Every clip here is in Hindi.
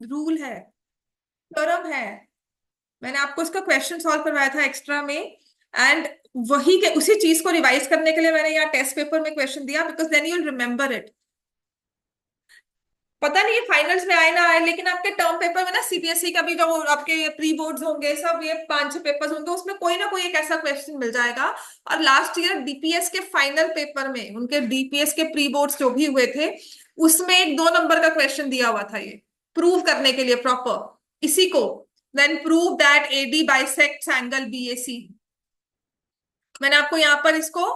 रूल है, थ्योरम है। मैंने आपको इसका क्वेश्चन सॉल्व करवाया था एक्स्ट्रा में, एंड वही के उसी चीज को रिवाइज करने के लिए मैंने यहाँ टेस्ट पेपर में क्वेश्चन दिया, because then you will remember it. पता नहीं ये फाइनल्स में आए ना आए, लेकिन आपके टर्म पेपर में ना सीबीएसई का भी जो आपके प्री बोर्ड्स होंगे, सब ये 5-6 पेपर्स होंगे, उसमें कोई ना कोई एक ऐसा क्वेश्चन मिल जाएगा। और लास्ट ईयर डीपीएस के फाइनल पेपर में, उनके डीपीएस के प्री बोर्ड्स जो भी हुए थे, उसमें एक 2 नंबर का क्वेश्चन दिया हुआ था, ये प्रूव करने के लिए प्रॉपर इसी को। Then prove that AD bisects angle BAC. मैंने आपको यहां पर इसको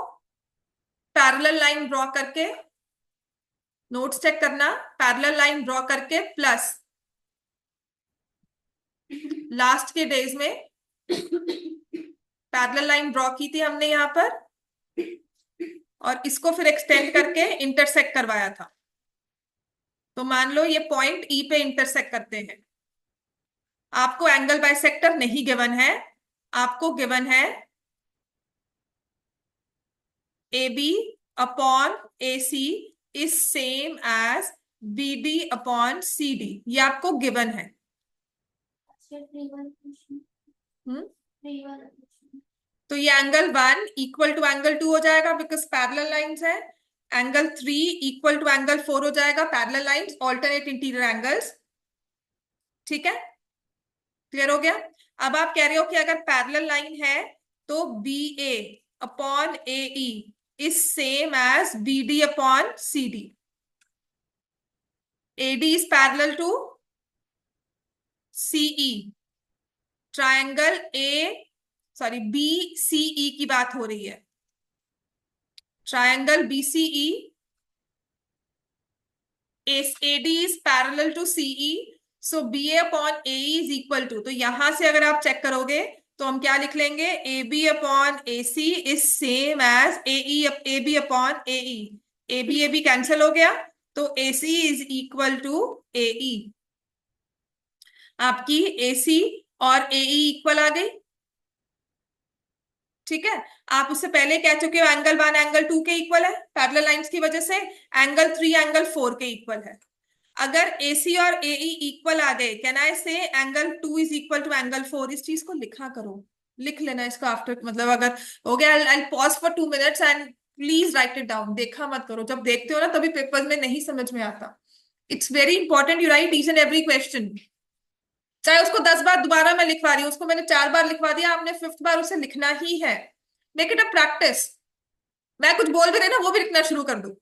पैरेलल लाइन ड्रॉ करके, नोट्स चेक करना, पैरेलल लाइन ड्रॉ करके प्लस लास्ट के डेज में पैरेलल लाइन ड्रॉ की थी हमने यहां पर, और इसको फिर एक्सटेंड करके इंटरसेक्ट करवाया था। तो मान लो ये पॉइंट ई पे इंटरसेक्ट करते हैं। आपको एंगल बाइसेक्टर नहीं गिवन है, आपको गिवन है A B upon A C is same as B D upon C D, ये आपको गिवन है। हम्म तो ये एंगल 1 इक्वल टू एंगल 2 हो जाएगा, बिकॉज पैरेलल लाइंस है। एंगल 3 इक्वल टू एंगल 4 हो जाएगा, parallel lines, alternate interior angles. ठीक है, क्लियर हो गया। अब आप कह रहे हो कि अगर पैरेलल लाइन है तो B A upon A E is same as B D upon C D. A D is parallel to CE, triangle A, sorry B C E की बात हो रही है, triangle B C E, AD is parallel to CE, so BA upon AE is equal to, तो यहां से अगर आप चेक करोगे तो हम क्या लिख लेंगे, AB upon AC is same as AB upon AE। AB cancel हो गया, तो AC is equal to AE। आपकी AC और AE इक्वल आ गई। ठीक है, आप उससे पहले कह चुके हो एंगल 1 एंगल 2 के इक्वल है पैरेलल लाइंस की वजह से, एंगल 3 एंगल 4 के इक्वल है। अगर AC और AE इक्वल आ गए, can I say angle 2 is equal to angle 4। इस चीज को लिखा करो, लिख लेना इसको आफ्टर, मतलब अगर हो गया, I pause for 2 minutes and please write it down. देखा मत करो, जब देखते हो ना तभी पेपर्स में नहीं समझ में आता। It's very important you right each and every question. चाहे उसको 10 बार दोबारा मैं लिखवा रही हूँ, उसको मैंने 4 बार लिखवा दिया, आपने 5th बार उसे लिखना ही है। Make it a practice. मैं कुछ बोल भी रही ना, वो भी लिखना शुरू कर दो।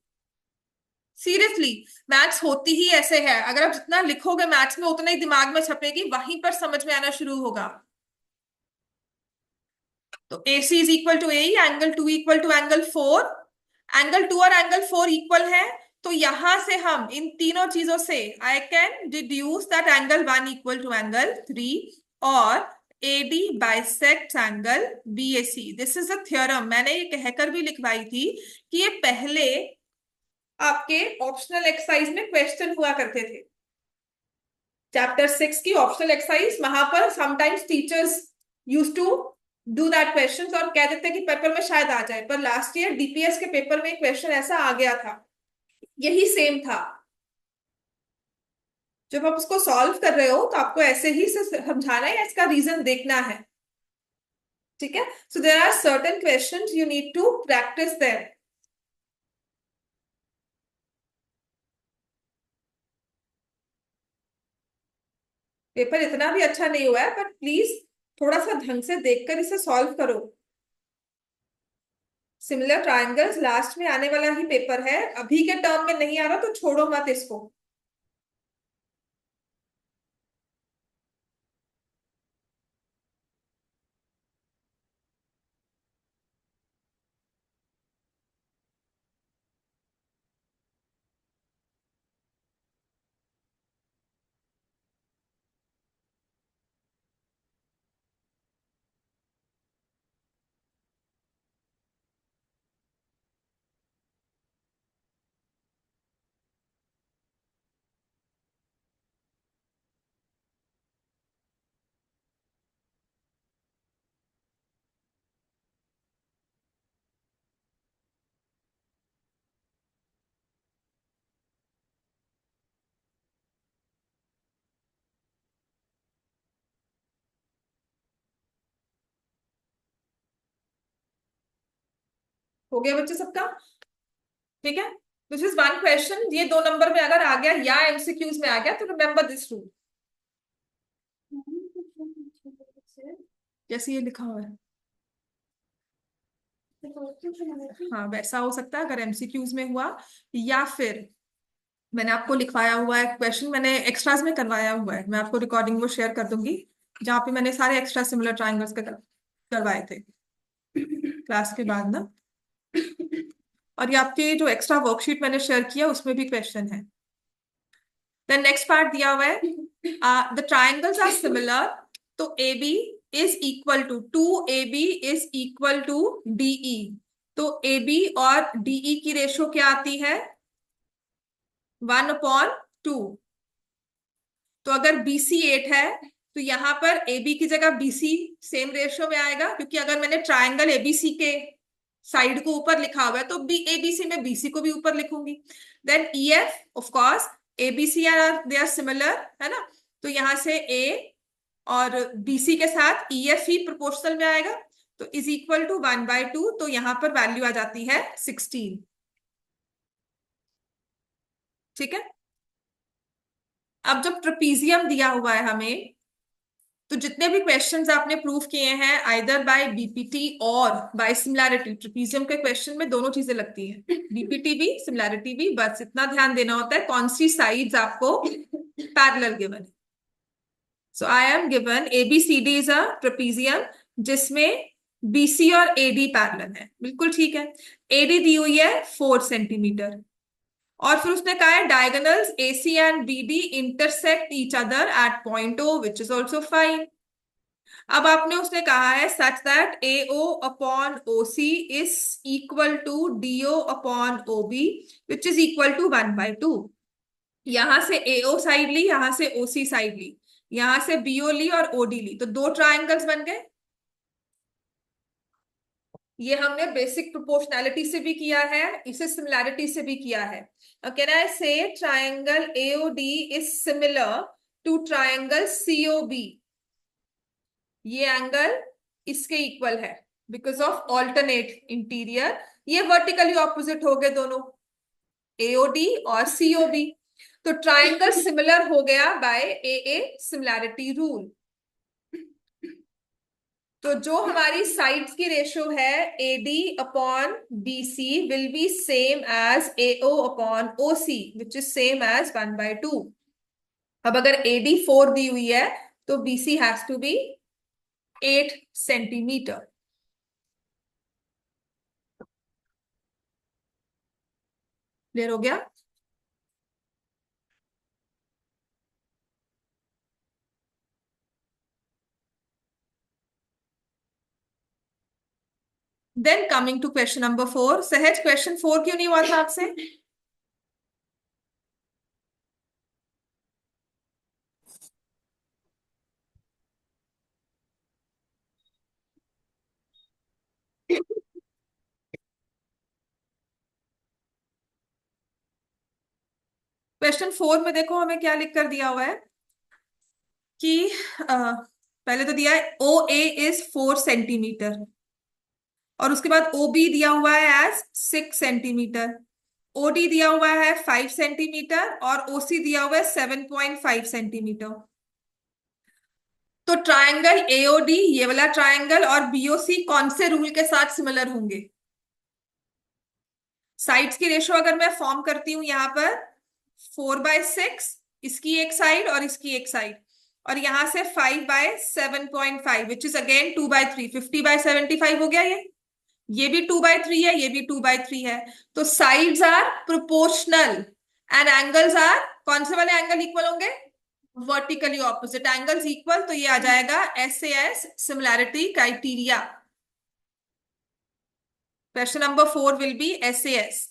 सीरियसली, मैथ्स होती ही ऐसे है, अगर आप जितना लिखोगे मैथ्स में उतना ही दिमाग में छपेगी, वहीं पर समझ में आना शुरू होगा। तो A C is equal to A, angle 2 equal to angle 4, angle 2 और एंगल 4 इक्वल है, तो यहां से हम इन तीनों चीजों से I can deduce that angle 1 equal to angle 3, और A D bisect angle B A C. This is a theorem, मैंने ये कहकर भी लिखवाई थी कि ये पहले आपके ऑप्शनल एक्सरसाइज में क्वेश्चन हुआ करते थे। चैप्टर 6 की ऑप्शनल एक्सरसाइज, वहां पर sometimes teachers use to do that question, और कह देते कि पेपर में शायद आ जाए, पर लास्ट ईयर डीपीएस के पेपर में क्वेश्चन ऐसा आ गया था, यही सेम था। जब आप उसको सॉल्व कर रहे हो तो आपको ऐसे ही से समझाना है, इसका रीजन देखना है। ठीक है, so there are certain questions you need to practice there. Paper इतना भी अच्छा नहीं हुआ है, पर प्लीज थोड़ा सा ढंग से देखकर इसे सॉल्व करो। सिमिलर ट्रायंगल्स लास्ट में आने वाला ही पेपर है, अभी के टर्म में नहीं आ रहा तो छोड़ो मत इसको। हो गया बच्चे सबका? ठीक है, दिस इज वन क्वेश्चन, ये 2 नंबर में अगर आ गया या एमसीक्यूज में आ गया तो रिमेंबर दिस रूल, जैसे ये लिखा हुआ है। हाँ वैसा हो सकता है अगर एमसीक्यूज में हुआ, या फिर मैंने आपको लिखवाया हुआ है क्वेश्चन, मैंने एक्स्ट्राज में करवाया हुआ है, मैं आपको रिकॉर्डिंग वो शेयर कर दूंगी, जहाँ पे मैंने सारे एक्स्ट्रा सिमिलर ट्राइंगल्स के करवाए थे क्लास के बाद ना। और ये आपके जो एक्स्ट्रा वर्कशीट मैंने शेयर किया उसमें भी क्वेश्चन है। देन नेक्स्ट पार्ट दिया हुआ है, द ट्राइंगल्स आर सिमिलर, तो A B is equal to A B is equal to DE, तो ए बी और डीई की रेशो क्या आती है? 1/2। तो अगर बीसी 8 है तो यहाँ पर AB की जगह BC सेम रेशियो में आएगा, क्योंकि अगर मैंने ट्राइंगल ABC के साइड को ऊपर लिखा हुआ है तो बी ABC में BC को भी ऊपर लिखूंगी। Then EF of course ABC are they are similar, है ना, तो यहाँ से A और BC के साथ EF ही प्रोपोर्शनल में आएगा, तो इज इक्वल टू 1/2, तो यहाँ पर वैल्यू आ जाती है 16। ठीक है, अब जब ट्रेपीजियम दिया हुआ है हमें, तो जितने भी क्वेश्चंस आपने प्रूव किए हैं आइदर बाय बीपीटी और बाय सिमिलैरिटी, ट्रेपीजियम के क्वेश्चन में दोनों चीजें लगती हैं, बीपीटी भी सिमिलैरिटी भी, बस इतना ध्यान देना होता है कौन सी साइड्स आपको पैरेलल गिवन है। So I am given ABCD is a trapezium जिसमें BC और AD पैरेलल है, बिल्कुल ठीक है। AD दी हुई है 4 सेंटीमीटर, और फिर उसने कहा है diagonals AC and BD intersect each other at point O, which is also fine. अब आपने उसने कहा है such that AO upon OC is equal to DO upon OB which is equal to 1/2। यहां से AO साइड ली, यहां से OC साइड ली, यहां से BO ली और OD ली, तो दो ट्राइंगल्स बन गए। ये हमने बेसिक प्रोपोर्शनैलिटी से भी किया है, इसे सिमिलैरिटी से भी किया है। Can I say triangle AOD is similar to triangle COB, ये एंगल इसके इक्वल है बिकॉज ऑफ ऑल्टरनेट इंटीरियर, ये वर्टिकली ऑपोजिट हो गए दोनों, AOD और COB, तो ट्राइंगल सिमिलर हो गया बाय AA सिमिलैरिटी रूल। तो जो हमारी साइड्स की रेशियो है AD upon BC will be same as AO upon OC which is same as 1/2। अब अगर AD 4 दी हुई है तो BC has to be 8 centimetre. Clear हो गया? Then coming to question number 4, सहज क्वेश्चन 4 क्यों नहीं हुआ था आपसे? क्वेश्चन 4 में देखो हमें क्या लिख कर दिया हुआ है कि पहले तो दिया है OA इज 4 सेंटीमीटर, और उसके बाद OB दिया हुआ है एज 6 सेंटीमीटर, OD दिया हुआ है 5 सेंटीमीटर और OC दिया हुआ है 7.5 सेंटीमीटर। तो ट्राइंगल AOD ये वाला ट्राइंगल और BOC कौन से रूल के साथ सिमिलर होंगे? साइड्स की रेशो अगर मैं फॉर्म करती हूं यहां पर 4/6, इसकी एक साइड और इसकी एक साइड, और यहां से 5/7.5 विच इज अगेन 2/3, 50/75 हो गया ये भी 2/3 है, ये भी 2/3 है, तो sides are proportional and angles are, कौन से वाले एंगल इक्वल होंगे? वर्टिकली ऑपोजिट एंगल्स इक्वल, तो ये आ जाएगा SAS similarity criteria. Question number 4 will be SAS।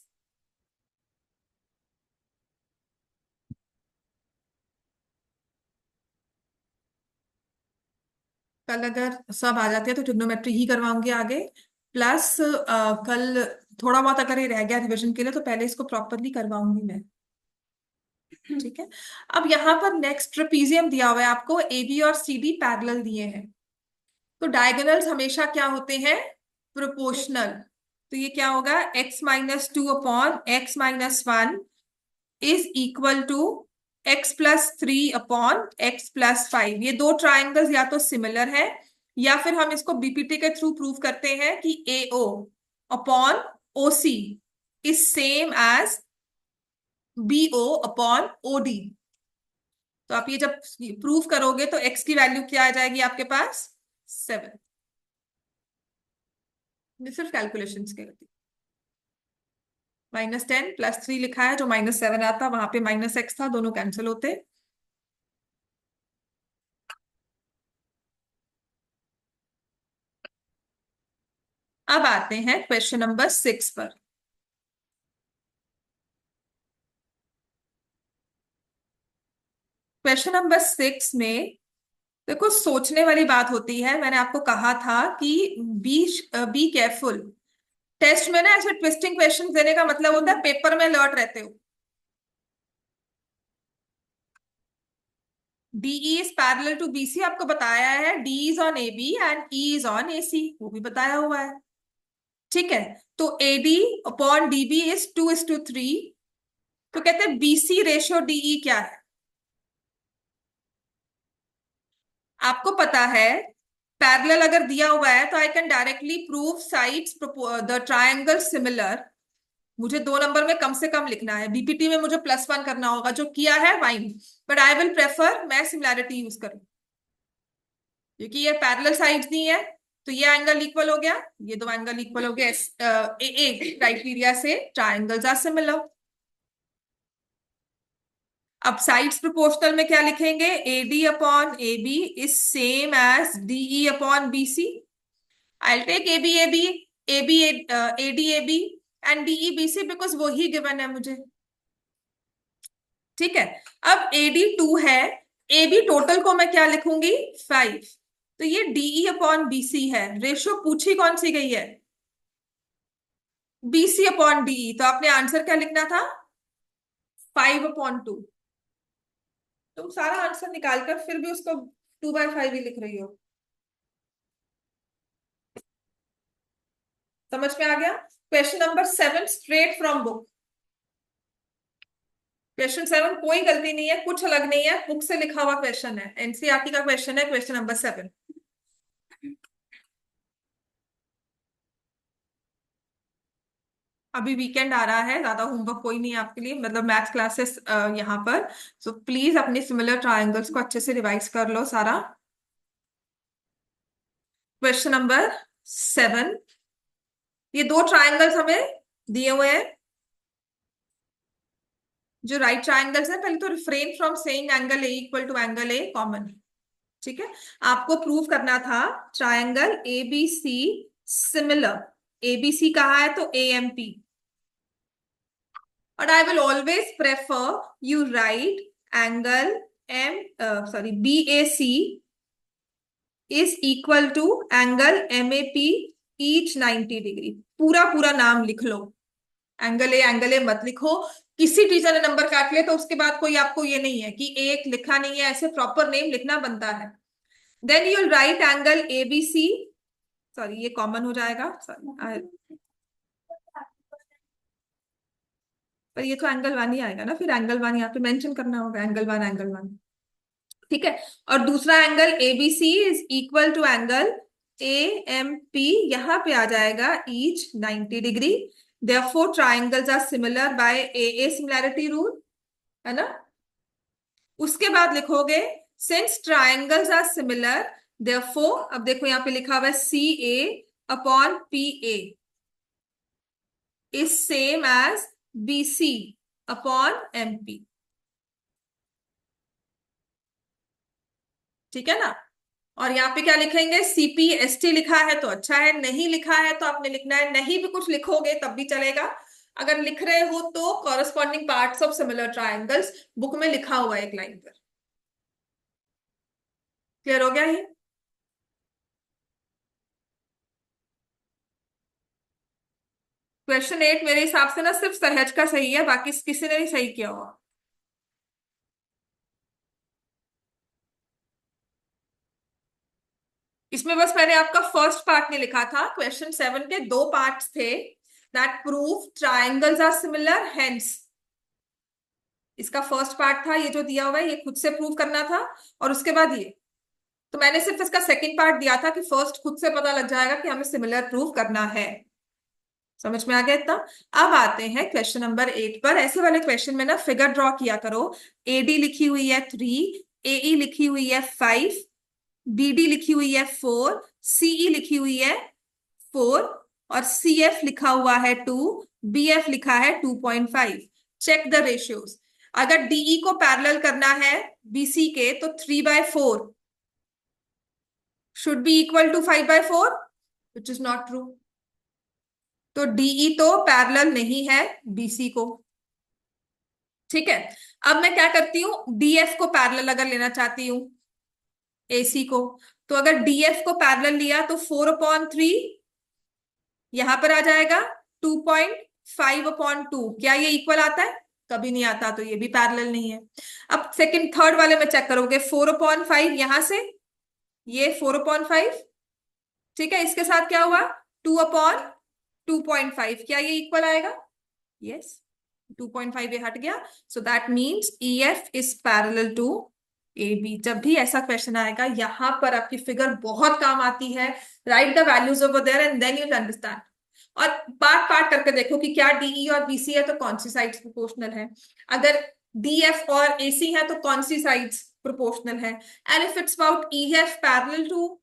कल अगर सब आ जाते हैं तो ट्रिग्नोमेट्री ही करवाऊंगी आगे, प्लस कल थोड़ा बहुत अगर ये रह गया रिवीजन के लिए तो पहले इसको प्रॉपरली करवाऊंगी मैं। ठीक है, अब यहाँ पर नेक्स्ट ट्रेपीजियम दिया हुआ है आपको, AB और CD पैरेलल दिए हैं, तो डायगोनल्स हमेशा क्या होते हैं? प्रोपोर्शनल। तो ये क्या होगा, x-2 upon x-1 is equal to x+3 upon x+5। ये दो ट्राइंगल्स या तो सिमिलर है, या फिर हम इसको बीपीटी के थ्रू प्रूव करते हैं कि AO upon OC is same as BO upon OD। तो आप ये जब प्रूव करोगे तो x की वैल्यू क्या आ जाएगी आपके पास, 7। ये सिर्फ कैलकुलेशन के लिए। -10 +3 लिखा है, जो -7 आता, वहां पे -x था, दोनों कैंसिल होते। अब आते हैं क्वेश्चन नंबर 6 पर। क्वेश्चन नंबर 6 में देखो, सोचने वाली बात होती है। मैंने आपको कहा था कि बी बी केयरफुल। टेस्ट में ना ऐसे ट्विस्टिंग क्वेश्चन देने का मतलब होता है पेपर में अलर्ट रहते हो। DE is parallel to BC आपको बताया है, D is on AB and E is on AC, वो भी बताया हुआ है। ठीक है, तो AD अपॉन DB इज 2:3। तो कहते हैं BC रेशियो DE क्या है। आपको पता है पैरेलल अगर दिया हुआ है तो I can directly prove sides the triangle similar. मुझे 2 नंबर में कम से कम लिखना है, बीपीटी में मुझे +1 करना होगा, जो किया है fine, but I will prefer मैं सिमिलैरिटी यूज करूं, क्योंकि ये पैरेलल साइड्स दी है। तो ये एंगल इक्वल हो गया, ये दो एंगल इक्वल हो गया। ए क्राइटेरिया से ट्राइंगल्स आर सिमिलर। अब साइड्स प्रोपोर्शनल में क्या लिखेंगे, AD upon AB is same as DE upon BC। I take AB AD AB and DE BC because वो ही गिवन है मुझे। ठीक है, अब AD 2 है, AB टोटल को मैं क्या लिखूंगी, 5। तो ये DE अपॉन BC है, रेशियो पूछी कौन सी गई है, BC अपॉन DE। तो आपने आंसर क्या लिखना था, 5/2। तुम सारा आंसर निकालकर फिर भी उसको 2/5 ही लिख रही हो। समझ में आ गया। Question number 7 straight from book. Question 7 कोई गलती नहीं है, कुछ अलग नहीं है, बुक से लिखा हुआ क्वेश्चन है, एनसीईआरटी का क्वेश्चन है, क्वेश्चन नंबर 7। अभी वीकेंड आ रहा है, ज्यादा होमवर्क कोई नहीं है आपके लिए, मतलब मैथ्स क्लासेस यहाँ पर। सो प्लीज अपने सिमिलर ट्रायंगल्स को अच्छे से रिवाइज कर लो सारा। क्वेश्चन नंबर 7, ये दो ट्रायंगल्स हमें दिए हुए हैं, जो राइट ट्रायंगल्स हैं। पहले तो refrain from saying angle A equal to angle A common. ठीक है, आपको प्रूव करना था ट्रायंगल ABC सिमिलर। ABC कहा है तो AMP। और I will always prefer you write angle BAC is equal to angle MAP each 90 degree. पूरा पूरा नाम लिख लो, एंगल ए मत लिखो। किसी टीचर ने नंबर काट लिया तो उसके बाद कोई आपको ये नहीं है कि एक लिखा नहीं है, ऐसे प्रॉपर नेम लिखना बनता है। Then you will write angle ABC। Sorry, ये कॉमन हो जाएगा, सॉरी, पर ये तो एंगल 1 ही आएगा ना, फिर एंगल 1 यहाँ पे मेंशन करना होगा, एंगल 1। ठीक है, और दूसरा angle ABC is equal to angle AMP, यहां पे आ जाएगा each 90 degree. Therefore triangles are similar by AA similarity rule, है ना। उसके बाद लिखोगे since triangles are similar, therefore, अब देखो यहाँ पे लिखा हुआ है CA upon PA is same as BC upon MP। ठीक है ना। और यहाँ पे क्या लिखेंगे, CPST लिखा है तो अच्छा है, नहीं लिखा है तो आपने लिखना है, नहीं भी कुछ लिखोगे तब भी चलेगा। अगर लिख रहे हो तो corresponding parts of similar triangles book में लिखा हुआ है एक लाइन पर। क्लियर हो गया ये। क्वेश्चन 8 मेरे हिसाब से ना सिर्फ सहज का सही है, बाकी किसी ने नहीं सही किया हुआ। इसमें बस मैंने आपका फर्स्ट पार्ट नहीं लिखा था, क्वेश्चन 7 के 2 पार्ट्स थे। That prove triangles are similar hence. इसका फर्स्ट पार्ट था ये जो दिया हुआ है, ये खुद से प्रूव करना था, और उसके बाद ये। तो मैंने सिर्फ इसका सेकंड पार्ट दिया था कि फर्स्ट खुद से पता लग जाएगा कि हमें सिमिलर प्रूव करना है। समझ में आ गया इतना? अब आते हैं क्वेश्चन नंबर 8 पर। ऐसे वाले क्वेश्चन में ना फिगर ड्रॉ किया करो। एडी लिखी हुई है 3, एई लिखी हुई है 5, बीडी लिखी हुई है 4, सीई लिखी हुई है 4, और सीएफ लिखा हुआ है 2, बीएफ लिखा है 2.5। Check the ratios. अगर डीई को पैरेलल करना है बीसी के तो 3/4 should be equal to 5/4, which is not true. तो डीई तो पैरेलल नहीं है बीसी को। ठीक है, अब मैं क्या करती हूं, डीएफ को पैरेलल अगर लेना चाहती हूं एसी को, तो अगर डीएफ को पैरेलल लिया तो 4/3 यहां पर आ जाएगा, 2.5/2। क्या ये इक्वल आता है? कभी नहीं आता, तो ये भी पैरेलल नहीं है। अब सेकंड थर्ड वाले में चेक करोगे, 4/5 यहां से, ये 4/5, ठीक है, इसके साथ क्या हुआ, 2/2.5, क्या ये इक्वल आएगा? यस, 2.5 ये हट गया। So that means E F is parallel to A B. जब भी ऐसा क्वेश्चन आएगा यहां पर आपकी फिगर बहुत काम आती है। Write the values over there and then you understand. और पार्ट पार्ट करके देखो कि क्या डीई और बीसी है तो कौन सी साइड्स प्रोपोर्शनल है, अगर डीएफ और एसी है तो कौन सी साइड्स प्रोपोर्शनल है, and if it's about E F parallel to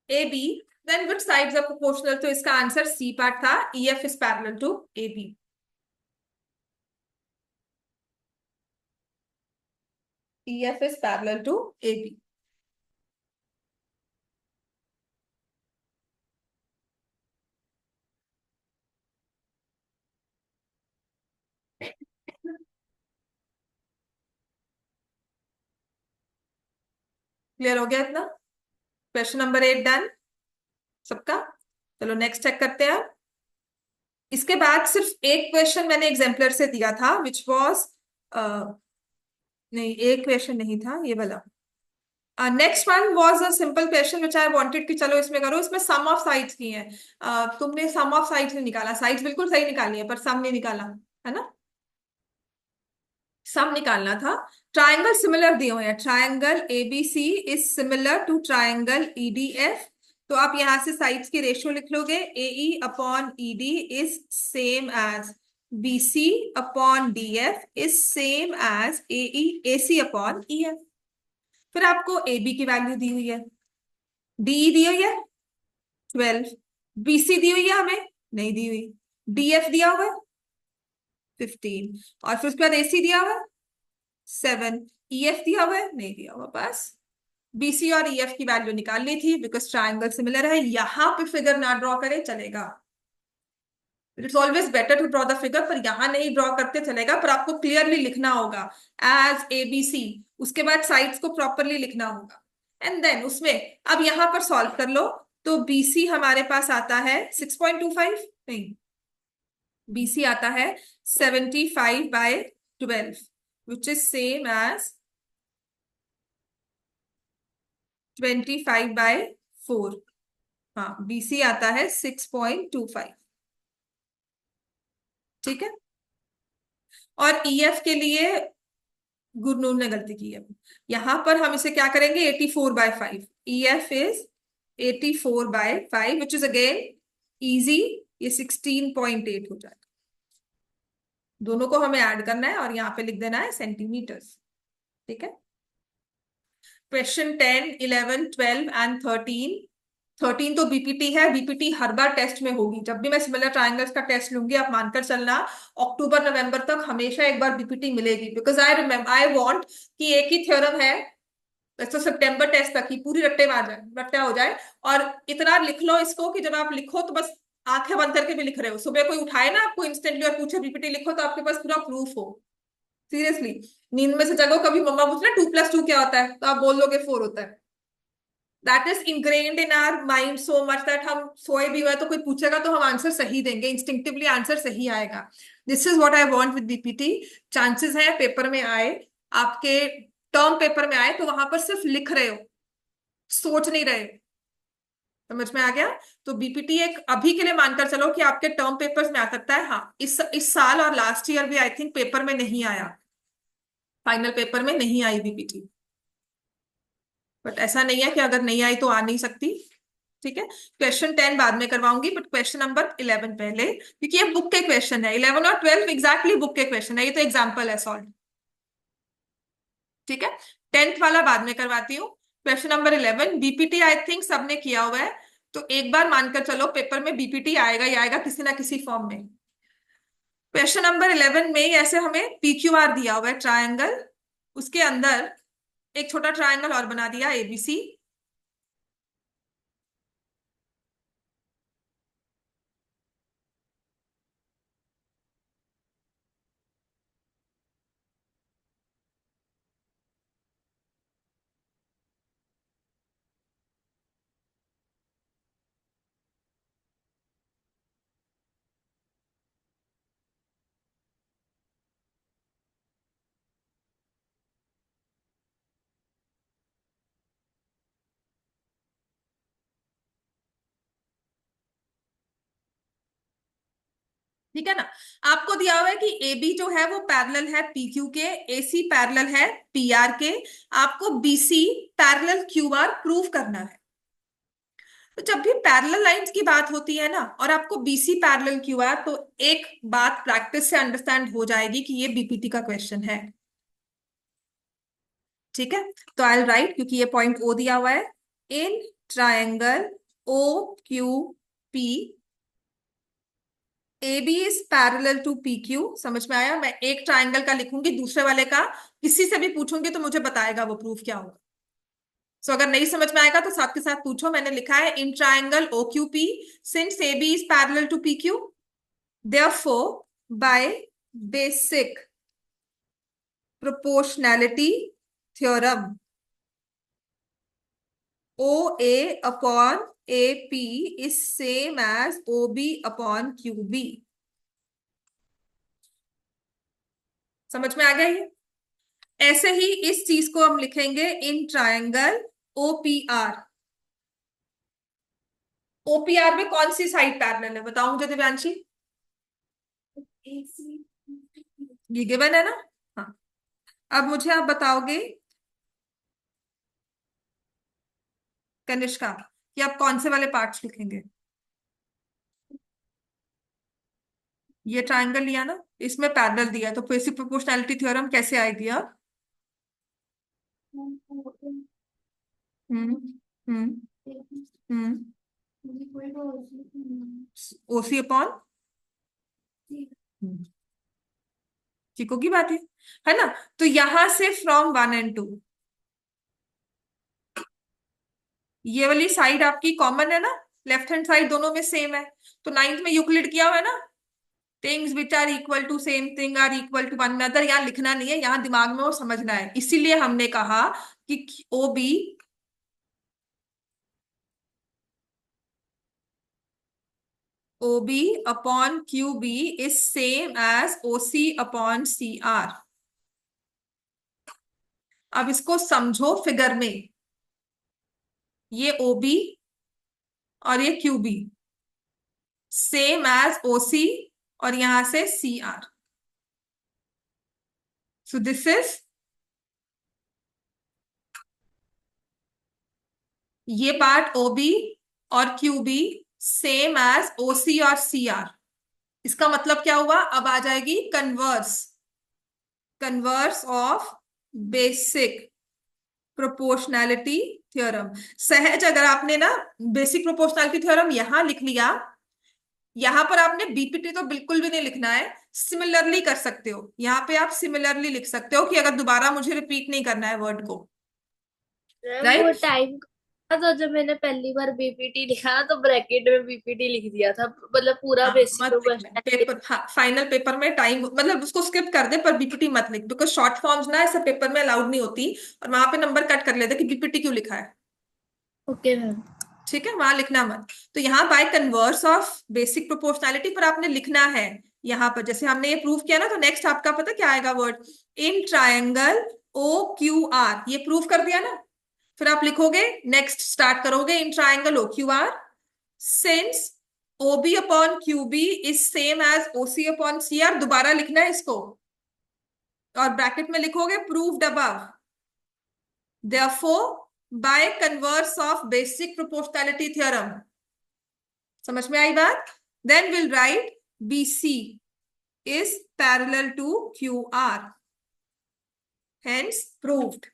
A B then which sides are proportional. तो इसका आंसर सी पार्ट था, E F is parallel to A B. EF is parallel to AB. Clear हो गया इतना? क्वेश्चन नंबर 8 डन सबका। चलो नेक्स्ट चेक करते हैं। इसके बाद सिर्फ एक क्वेश्चन मैंने एग्जाम्पलर से दिया था विच वॉज, नहीं एक क्वेश्चन नहीं था ये वाला। Next one was a simple question which I wanted कि चलो इसमें करो। इसमें सम ऑफ साइड्स की है। तुमने सम ऑफ साइड्स नहीं निकाला, साइड्स बिल्कुल सही निकाली है पर सम नहीं निकाला, है ना? सम निकालना था। ट्रायंगल सिमिलर दिए हुए हैं, triangle ABC is similar to triangle EDF. तो आप यहां से साइड्स की रेशियो लिख लोगे, AE upon ED is same as BC upon DF is same as AE AC upon EF. फिर आपको एबी की वैल्यू दी हुई है, डीई दी हुई है 12, बीसी दी हुई है हमें नहीं दी हुई, डीएफ दिया हुआ है 15, और फिर उसके बाद एसी दिया हुआ है 7, ईएफ दिया हुआ है नहीं दिया हुआ। बस बीसी और ईएफ की वैल्यू निकालनी थी बिकॉज ट्राइंगल सिमिलर है। यहां पे फिगर ना ड्रॉ करें चलेगा, it's always better to draw the figure, पर यहां नहीं ड्रॉ करते चलेगा, पर आपको क्लियरली लिखना होगा एज ए बी सी, उसके बाद साइड्स को प्रॉपरली लिखना होगा एंड देन उसमें अब यहां पर सॉल्व कर लो। तो बीसी हमारे पास आता है 6.25, नहीं बीसी आता है 75/12 which is same as 25/4। हाँ, बीसी आता है 6.25। ठीक है, और ईएफ के लिए गुरनूर ने गलती की है। यहां पर हम इसे क्या करेंगे, 84/5। EF is 84/5 which is again easy, ये 16.8 हो जाएगा। दोनों को हमें ऐड करना है और यहाँ पे लिख देना है सेंटीमीटर्स। ठीक है, क्वेश्चन 10, 11, 12 एंड 13। 13 तो बीपीटी है, बीपीटी हर बार टेस्ट में होगी। जब भी मैं सिमिलर ट्रायंगल्स का टेस्ट लूंगी आप मानकर चलना अक्टूबर नवंबर तक हमेशा एक बार बीपीटी मिलेगी, बिकॉज आई वांट कि एक ही थ्योरम है तो सितंबर टेस्ट तक ही पूरी रट्टे में आ जाए, रट्टा हो जाए। और इतना लिख लो इसको कि जब आप लिखो तो बस आंखें बंद करके भी लिख रहे हो, सुबह कोई उठाए ना आपको इंस्टेंटली और पूछे बीपीटी लिखो तो आपके पास पूरा प्रूफ हो। सीरियसली, नींद में से जगो, कभी मम्मा पूछना 2+2 क्या होता है तो आप बोल लोगे 4 होता है। That is ingrained in our mind so much that हम सोए भी हुए तो कोई पूछेगा तो हम आंसर सही देंगे, इंस्टिंक्टिवली आंसर सही आएगा। This is what I want with BPT. Chances है पेपर में आए, आपके टर्म पेपर में आए तो वहां पर सिर्फ लिख रहे हो, सोच नहीं रहे। समझ में आ गया? तो बीपीटी एक अभी के लिए मानकर चलो कि आपके टर्म पेपर्स में आ सकता है। हाँ, इस साल और लास्ट ईयर भी आई थिंक पेपर में नहीं आया, फाइनल पेपर में नहीं आई बीपीटी। बट ऐसा नहीं है कि अगर नहीं आई तो आ नहीं सकती। ठीक है, क्वेश्चन 10 बाद में करवाऊंगी, बट क्वेश्चन नंबर 11 पहले, क्योंकि ये बुक के क्वेश्चन है। 11 और 12 एग्जैक्टली बुक के क्वेश्चन है, ये तो एग्जाम्पल है सॉल्व। ठीक है, 10th वाला बाद में करवाती हूँ। Question number 11 BPT I think सबने किया हुआ है, तो एक बार मानकर चलो पेपर में बीपीटी आएगा ही आएगा किसी ना किसी फॉर्म में। क्वेश्चन नंबर 11 में ही ऐसे हमें पीक्यूआर दिया हुआ है ट्रायंगल, उसके अंदर एक छोटा ट्रायंगल और बना दिया एबीसी। ठीक है ना? आपको दिया हुआ है कि ए बी जो है वो पैरेलल है पी क्यू के, ए सी पैरेलल है पी आर के, आपको B C parallel Q R prove करना है। तो जब भी पैरेलल लाइंस की बात होती है ना, और आपको बीसी पैरेलल क्यू आर, तो एक बात प्रैक्टिस से अंडरस्टैंड हो जाएगी कि ये बीपीटी का क्वेश्चन है। ठीक है, तो आई विल राइट, क्योंकि ये पॉइंट ओ दिया हुआ है, in triangle O Q P A B is parallel to P Q. समझ में आया? मैं एक ट्राइंगल का लिखूंगी, दूसरे वाले का किसी से भी पूछूंगी तो मुझे बताएगा वो प्रूफ क्या होगा। सो अगर नहीं समझ में आएगा तो साथ के साथ पूछो। मैंने लिखा है in triangle O Q P since A B is parallel to P Q, therefore by basic proportionality theorem O A upon A P is same as O B upon Q B. समझ में आ गया ये? ऐसे ही इस चीज को हम लिखेंगे इन ट्रायंगल ओपीआर। ओपीआर में कौन सी साइड पैरेलल है बताओ मुझे दिव्यांशी? ये गिवन है ना? हाँ, अब मुझे आप बताओगे कनिष्का कि आप कौन से वाले पार्ट्स लिखेंगे। ये ट्रायंगल लिया ना, इसमें पैरेलल दिया है, तो बेसिक प्रोपोर्शनैलिटी थ्योरम कैसे आएगी अब? हम्म हम्म हम्म ओसी अपॉन चिको की बात है ना? तो यहां से फ्रॉम 1 and 2 ये वाली साइड आपकी कॉमन है ना, लेफ्ट हैंड साइड दोनों में सेम है। तो 9th में यूक्लिड किया हुआ है ना, things which are equal to same thing are equal to one another. यहाँ लिखना नहीं है, यहाँ दिमाग में और समझना है। इसीलिए हमने कहा कि O B O B upon Q B is same as O C upon C R. अब इसको समझो फिगर में, ये ओ बी और ये Q B same as O C, और यहां से C R. So this is, ये पार्ट ओ बी और Q B same as O C और सी आर। इसका मतलब क्या हुआ? अब आ जाएगी converse, converse of basic proportionality theorem. सहज अगर आपने ना बेसिक प्रोपोर्शनैलिटी थ्योरम यहां लिख लिया, यहां पर आपने बीपीटी तो बिल्कुल भी नहीं लिखना है, सिमिलरली कर सकते हो। यहां पे आप सिमिलरली लिख सकते हो कि अगर दोबारा मुझे रिपीट नहीं करना है वर्ड को, वो राइट? टाइम था तो जब मैंने पहली बार बीपीटी लिखा ना तो ब्रैकेट में बीपीटी लिख दिया था, मतलब पूरा हाँ, बेसिक मत लिखना प्रोपोर्शनैलिटी। पेपर, हाँ फाइनल पेपर में टाइम मतलब उसको स्किप कर दे, पर बीपीटी मत लिख, बिकॉज शॉर्ट फॉर्म्स ना ऐसे पेपर में अलाउड नहीं होती, और वहां पे नंबर कट कर लेते कि बीपीटी क्यों लिखा है। Okay ma'am. ठीक है, वहां लिखना मत। तो यहाँ bye converse of basic proportionality पर आपने लिखना है। यहाँ पर जैसे हमने ये प्रूव किया ना, तो नेक्स्ट आपका पता क्या आएगा word? In triangle O Q R, ये प्रूव कर दिया ना। फिर आप लिखोगे, नेक्स्ट स्टार्ट करोगे in triangle OQR, since OB upon QB is same as OC upon CR, दोबारा लिखना है इसको, और ब्रैकेट में लिखोगे proved above, therefore by converse of basic proportionality theorem. समझ में आई बात? Then will write BC is parallel to QR, hence proved।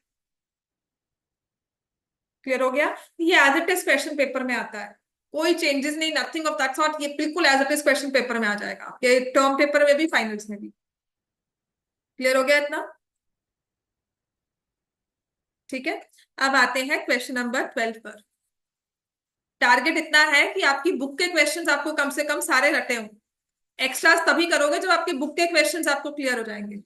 Clear हो गया? ये as it is question paper में आता है, कोई चेंजेस नहीं, नथिंग ऑफ दैट सॉर्ट, ये बिल्कुल as it is question paper में आ जाएगा, ये टर्म पेपर में भी, फाइनल्स में भी। क्लियर हो गया इतना? ठीक है, अब आते हैं क्वेश्चन नंबर 12 पर। टारगेट इतना है कि आपकी बुक के क्वेश्चंस आपको कम से कम सारे रटे हों। एक्स्ट्रास तभी करोगे जब आपकी बुक के क्वेश्चंस आपको क्लियर हो जाएंगे।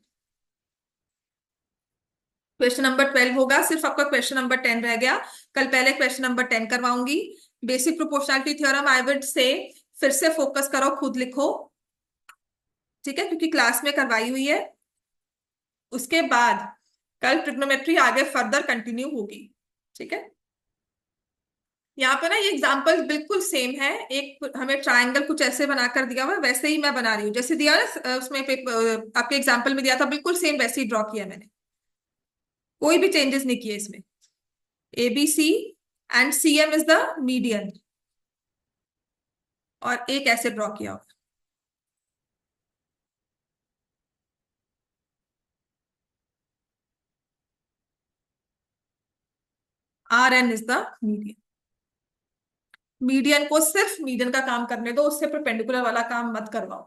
क्वेश्चन नंबर 12 होगा, सिर्फ आपका क्वेश्चन नंबर 10 रह गया। कल पहले क्वेश्चन नंबर 10 करवाऊंगी। Basic proportionality theorem I would say फिर से फोकस करो, खुद लिखो, ठीक है, क्योंकि क्लास में करवाई हुई है। उसके बाद कल ट्रिग्नोमेट्री आगे फर्दर कंटिन्यू होगी, ठीक है। यहाँ पे ना ये एग्जांपल बिल्कुल सेम है, एक हमें ट्रायंगल कुछ ऐसे बनाकर दिया हुआ है, वैसे ही मैं बना रही हूँ, जैसे दिया ना उसमें आपके एग्जांपल में दिया था, बिल्कुल सेम वैसे ही ड्रॉ किया मैंने, कोई भी चेंजेस नहीं किए इसमें। ABC and CM is the median, और एक ऐसे ड्रॉ किया हुआ, RN is the median. Median को सिर्फ मीडियन का काम करने दो, उससे परपेंडिकुलर वाला काम मत करवाओ,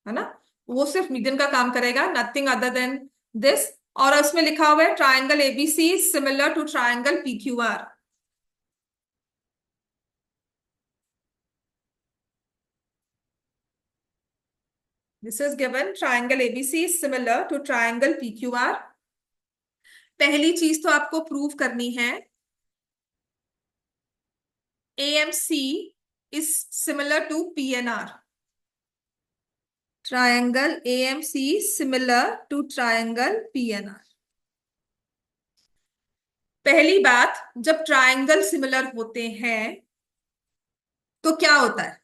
है ना। वो सिर्फ मीडियन का काम करेगा, नथिंग अदर देन दिस। और उसमें लिखा हुआ है triangle ABC similar to triangle PQR। This is given, triangle ABC similar to triangle PQR। पहली चीज तो आपको प्रूव करनी है, AMC is similar to PNR। Triangle AMC similar to triangle PNR। पहली बात, जब ट्राइंगल सिमिलर होते हैं तो क्या होता है?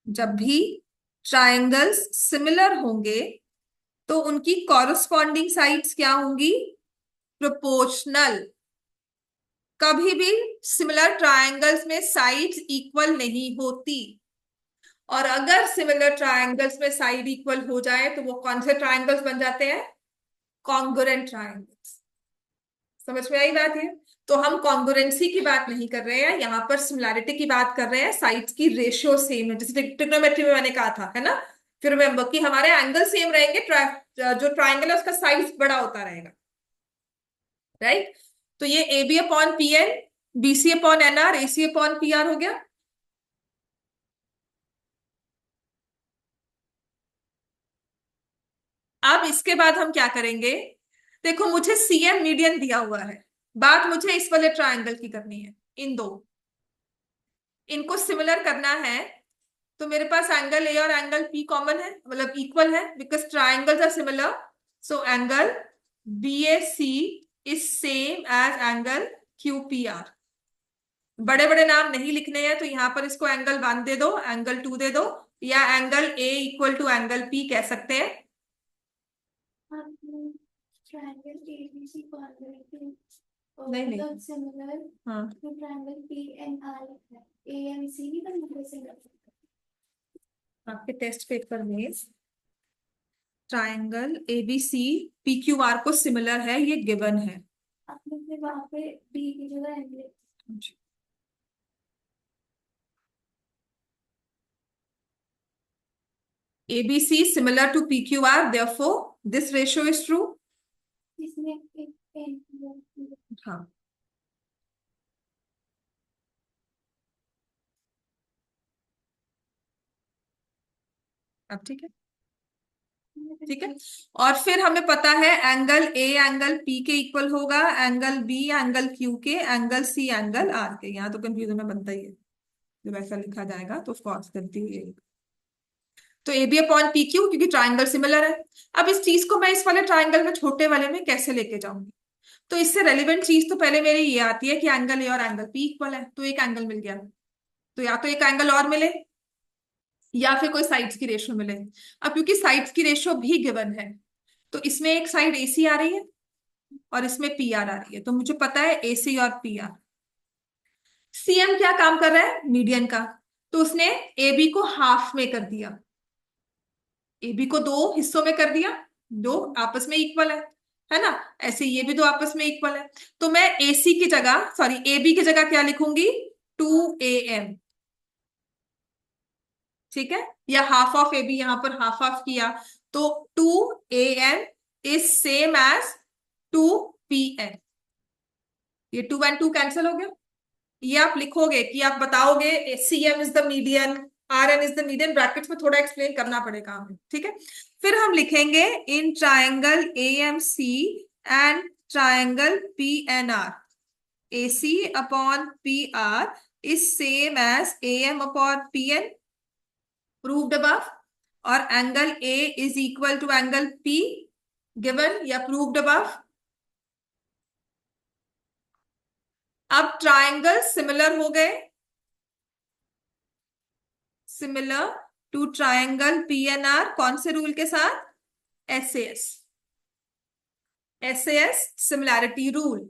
जब भी ट्राइंगल्स सिमिलर होंगे तो उनकी कॉरस्पॉन्डिंग साइड्स क्या होंगी? प्रोपोर्शनल। कभी भी सिमिलर ट्राइंगल्स में साइड्स इक्वल नहीं होती, और अगर सिमिलर ट्राइंगल्स में साइड इक्वल हो जाए तो वो कौन से ट्राइंगल्स बन जाते हैं? Congruent triangles. समझ में आई बात? है तो हम कॉन्ग्रुएंसी की बात नहीं कर रहे हैं यहाँ पर, सिमिलैरिटी की बात कर रहे हैं, साइड्स की रेशियो सेम है, जैसे ट्रिग्नोमेट्री में मैंने कहा था, है ना। फिर रिमेंबर कि हमारे एंगल सेम रहेंगे, जो ट्राइंगल है उसका साइज बड़ा होता रहेगा, राइट। तो ये AB upon PN, BC upon NR, AC upon PR हो गया। अब इसके बाद हम क्या करेंगे? देखो मुझे CM मीडियन दिया हुआ है, बात मुझे इस वाले ट्राइंगल की करनी है, इन दो, इनको सिमिलर करना है। तो मेरे पास एंगल A और एंगल P कॉमन है, मतलब इक्वल है, because triangles are similar. So angle BAC is same as angle QPR। बड़े बड़े नाम नहीं लिखने हैं, तो यहां पर इसको एंगल 1 दे दो, एंगल 2 दे दो, या angle A equal to angle P कह सकते हैं। ट्रायंगल ABC नहीं नहीं, मतलब सिमिलर हाँ, टू ट्रायंगल PNR है, AMC भी बनता है सिमिलर। आपके टेस्ट पेपर में ट्राइंगल ABC PQR को सिमिलर है, ये गिवन है। आपने फिर वहां पे B की जगह angle ABC similar to PQR, therefore this ratio is true। इसमें एक पेन। हाँ, अब ठीक है, ठीक है। और फिर हमें पता है एंगल A एंगल P के इक्वल होगा, एंगल B एंगल Q के, एंगल C एंगल R के। यहाँ तो कंफ्यूजन में बनता ही है, जब ऐसा लिखा जाएगा तो ऑफकोर्स गलती हुई है। तो AB अपॉन PQ, क्योंकि ट्राइंगल सिमिलर है। अब इस चीज को मैं इस वाले ट्राइंगल में, छोटे वाले में कैसे लेके जाऊंगी? तो इससे रेलिवेंट चीज तो पहले मेरी ये आती है कि एंगल ए और एंगल पी इक्वल है, तो एक एंगल मिल गया। तो या तो एक एंगल और मिले या फिर कोई साइड्स की रेशियो मिले। अब क्योंकि साइड्स की रेशियो भी गिवन है, तो इसमें एक साइड एसी आ रही है और इसमें पी आर आ रही है, तो मुझे पता है एसी और पी आर। सीएम क्या काम कर रहा है, मीडियन का, तो उसने ए बी को हाफ में कर दिया, ए बी को दो हिस्सों में कर दिया, दो आपस में इक्वल है ना। ऐसे ये भी दो आपस में इक्वल है। तो मैं ए सी की जगह, सॉरी ए बी की जगह क्या लिखूंगी, 2am। ठीक है, या हाफ ऑफ ए बी, यहां पर हाफ ऑफ किया, तो 2am is same as 2pn। ये 2 एंड 2 कैंसिल हो गया। ये आप लिखोगे कि आप बताओगे C M is the median, R N is the median, brackets में थोड़ा एक्सप्लेन करना पड़ेगा हमें, ठीक है। फिर हम लिखेंगे in triangle A M C and triangle P N R, A C upon P R is same as A M upon P N, proved above. और angle A is equal to angle P, given या प्रूव्ड अबव। अब ट्रायंगल सिमिलर हो गए, सिमिलर टू ट्रायंगल पीएनआर, कौन से रूल के साथ, एसएएस, एसएएस सिमिलैरिटी रूल।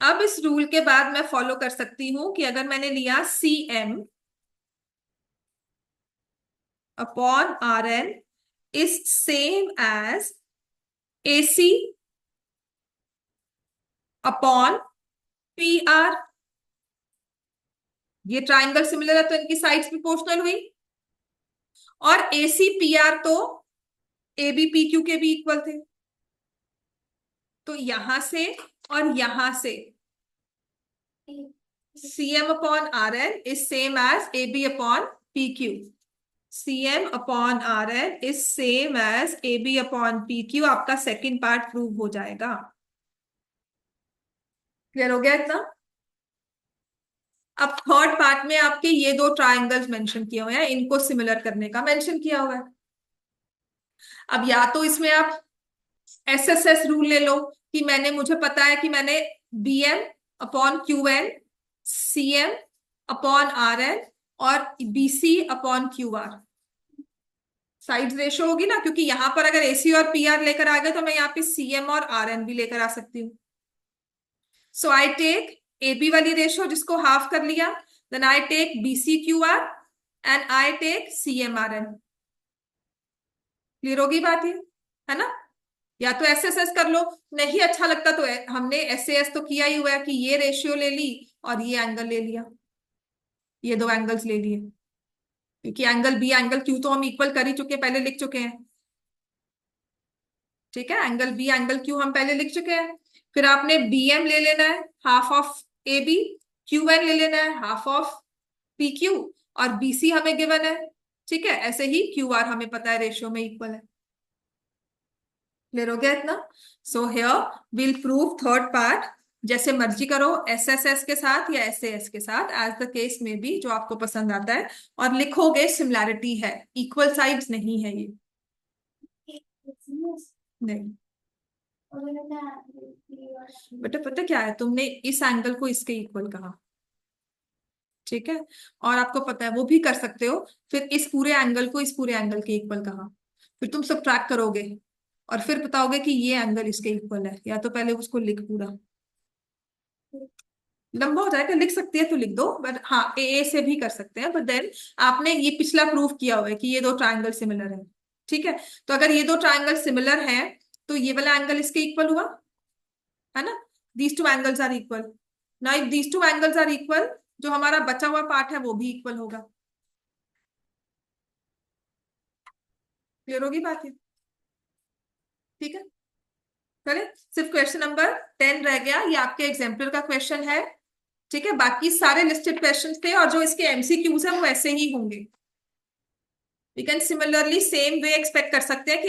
अब इस रूल के बाद मैं फॉलो कर सकती हूं कि अगर मैंने लिया C M upon R N is same as A C upon P R, ये ट्राइंगल सिमिलर है तो इनकी साइड्स प्रोपोर्शनल हुई, और ए सी पी आर तो ए बी पी क्यू के भी इक्वल थे, तो यहां से और यहां से Cm upon Rn is same as AB upon PQ. Cm upon Rn is same as AB upon PQ, आपका सेकंड पार्ट प्रूव हो जाएगा। क्लियर हो गया इतना। अब थर्ड पार्ट में आपके ये दो ट्राइंगल्स मेंशन किए हुए हैं, इनको सिमिलर करने का मेंशन किया हुआ है। अब या तो इसमें आप एसएसएस रूल ले लो कि मुझे पता है कि मैंने bm upon Q N, C M upon R N और BC upon Q R, side ratio होगी ना, क्योंकि यहां पर अगर एसी और पीआर लेकर आ गए तो मैं यहाँ पे सीएम और आर एन भी लेकर आ सकती हूँ। सो आई टेक एबी वाली रेशो जिसको हाफ कर लिया, then I take BC Q R and I take CM R N. Clear होगी बात ये, है ना। या तो एस एस एस कर लो, नहीं अच्छा लगता तो हमने एस एस तो किया ही हुआ है कि ये रेशियो ले ली और ये एंगल ले लिया, ये दो एंगल्स ले लिए, क्योंकि एंगल बी एंगल क्यू तो हम इक्वल कर ही चुके, पहले लिख चुके हैं। ठीक है, एंगल बी एंगल क्यू हम पहले लिख चुके हैं। फिर आपने बी एम ले लेना है half of A B, Q N ले लेना है हाफ ऑफ पी क्यू, और बीसी हमें गिवन है। ठीक है, ऐसे ही क्यू आर हमें पता है रेशियो में इक्वल है। क्लियर हो गया इतना। So here will prove third part, जैसे मर्जी करो, एस एस एस के साथ या एस एस के साथ, एज द केस में भी जो आपको पसंद आता है, और लिखोगे सिमिलैरिटी है, इक्वल साइड्स नहीं है ये, नहीं। बेटा पता क्या है, तुमने इस एंगल को इसके इक्वल कहा, ठीक है, और आपको पता है वो भी कर सकते हो, फिर इस पूरे एंगल को इस पूरे एंगल के इक्वल कहा, फिर तुम सबट्रैक्ट करोगे और फिर बताओगे कि ये एंगल इसके इक्वल है, या तो पहले उसको लिख पूरा, लंबा हो जाएगा, लिख सकती है तो लिख दो, बट हाँ ए से भी कर सकते हैं, बट देन आपने ये पिछला प्रूफ किया हुआ है कि ये दो ट्राइंगल सिमिलर है। ठीक है, तो अगर ये दो ट्राइंगल सिमिलर है तो ये वाला एंगल इसके इक्वल हुआ, है ना। These two angles are equal. Now if these two angles are equal, जो हमारा बचा हुआ पार्ट है वो भी इक्वल होगा। क्लियर होगी बात ये, ठीक है। चलिए, सिर्फ क्वेश्चन नंबर 10 रह गया, ये आपके एग्जाम्पल का क्वेश्चन है। ठीक है, बाकी सारे लिस्टेड क्वेश्चंस थे, और जो इसके एमसीक्यूज हैं वो ऐसे ही होंगे। We can similarly same way expect कर सकते हैं कि